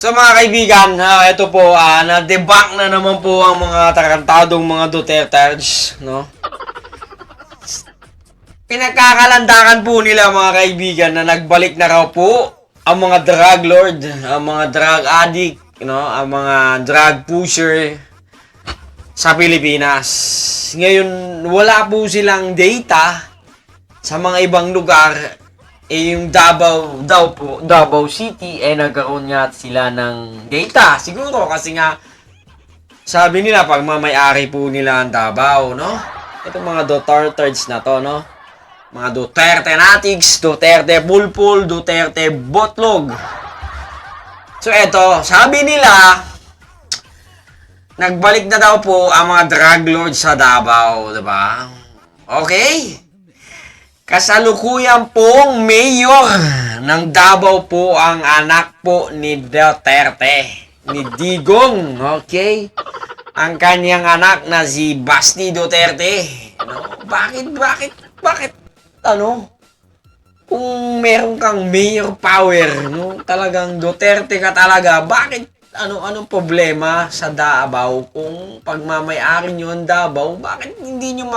So mga kaibigan, ito po, na-debunk na naman po ang mga tarantadong mga Dutertes, no? Pinagkakalandakan po nila mga kaibigan na nagbalik na raw po ang mga drug lord, ang mga drug addict, ang mga drug pusher sa Pilipinas. Ngayon, wala po silang data sa mga ibang lugar. Yung Davao City, nagkaroon nga sila ng data. Siguro kasi nga, sabi nila, pag mamayari po nila ang Davao, no? Itong mga Dutertes na to, no? Mga Duterte Natics, Duterte Pulpul, Duterte Botlog. So eto, sabi nila, nagbalik na daw po ang mga drug lords sa Davao, diba? Okay? Kasalukuyan pong mayor ng Davao po ang anak po ni Duterte, ni Digong, okay? Ang kanyang anak na si Basti Duterte. Bakit, kung meron kang mayor power, talagang Duterte ka talaga, bakit, anong problema sa Davao kung pagmamayari nyo ang Davao, bakit hindi nyo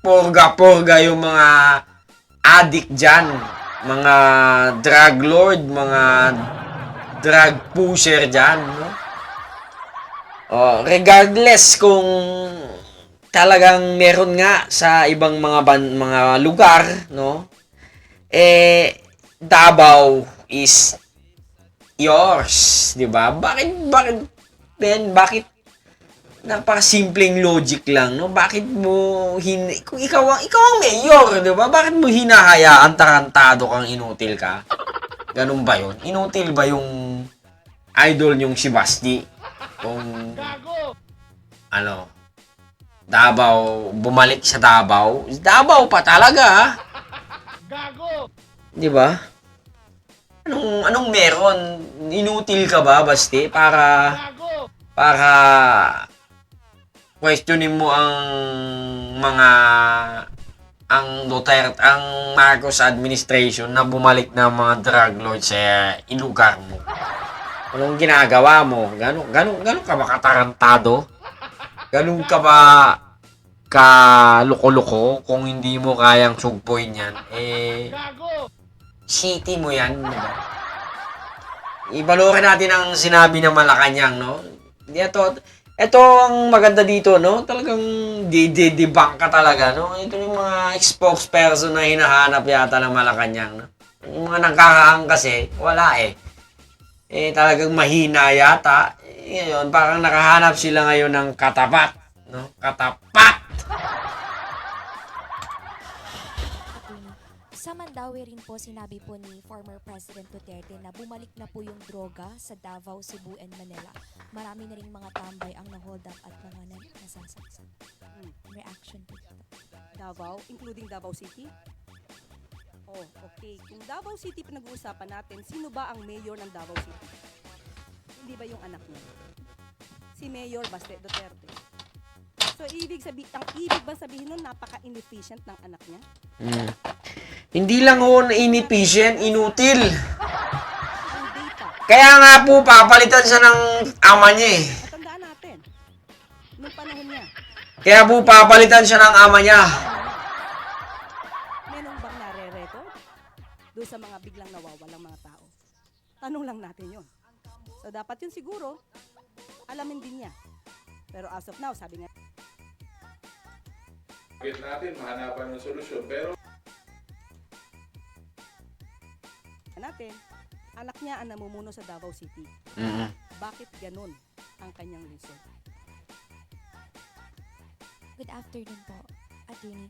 porga yung mga addict dyan, mga drug lord, mga drug pusher dyan, no? Regardless kung talagang meron nga sa ibang mga lugar, no? Davao is yours, di ba? Bakit napaka-simpleng logic lang, no? Bakit mo kung ikaw ang mayor, 'di ba? Bakit mo hinahayaan tarantado kang inutil ka? Ganun ba 'yon? Inutil ba yung idol niyong si Basti? Kung Davao, bumalik sa Davao. Davao pa talaga, Gago. 'Di ba? Anong meron? Inutil ka ba, Basti? Para questionin mo ang Duterte, ang Marcos administration na bumalik na mga drug lords sa ilugar mo. Anong ginagawa mo? Ganun ka ba katarantado? Ganun ka ba loko-loko kung hindi mo kayang sugpoin yan? City mo yan, diba? Ibalurin natin ang sinabi ng Malacanang, no? Ito ang maganda dito, no? Talagang debunk ka talaga, no? Ito yung mga spokesperson na hinahanap yata ng Malacanang, no? Yung mga nagkakaang kasi, wala eh. Talagang mahina yata. Ngayon, parang nakahanap sila ngayon ng katapat, no? Katapat! Sa Mandaue rin po, sinabi po ni former President Duterte na bumalik na po yung droga sa Davao, Cebu, and Manila. Marami na rin mga tambay ang na-hold up at mga nasasaksak. Reaction po ito. Davao, including Davao City? Oh, okay. Kung Davao City pinag-uusapan natin, sino ba ang mayor ng Davao City? Hindi ba yung anak niya? Si Mayor Basti Duterte. So, ibig ba sabihin nun, napaka-inefficient ng anak niya? Hindi lang ho na inefficient, inutil. Ang data. Kaya nga po, papalitan siya ng ama niya eh. Matandaan natin. Nung panahon niya, Kaya po, papalitan siya ng ama niya. meron bang nare-record doon sa mga biglang nawawalang mga tao? Tanong lang natin yun. So, dapat yun siguro, alamin din niya. Pero as of now, sabi nga, natin mahanapan ng solusyon, pero natin, anak niya ang namumuno sa Davao City. Bakit ganun ang kanyang reason? Good afternoon po, Attorney.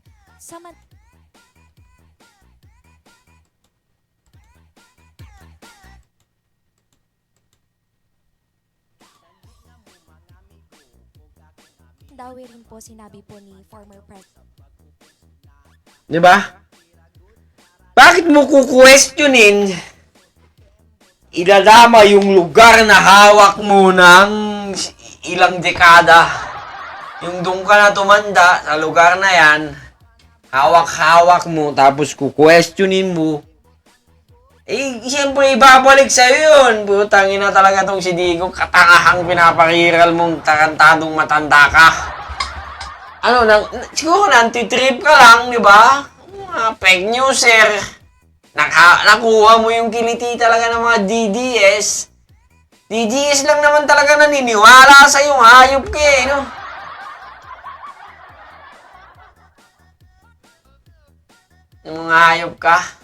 Mandaue rin po, sinabi po ni former President. Di ba? Bakit mo kukwestiyonin idadama yung lugar na hawak mo ng ilang dekada? Yung doon ka na tumanda sa lugar na yan, hawak-hawak mo, tapos kukwestiyonin mo Eh, siyempre, ibabalik sa'yo yun. Putang ina talaga tong si Digo. Katangahang pinapakiral mong tarantadong matanda ka. Ano, siguro nantitrip ka lang, di ba? Mga fake newser. Nakuha mo yung kiliti talaga ng mga DDS. DDS lang naman talaga naniniwala sa yung hayop ka eh, no? Yung mga hayop ka.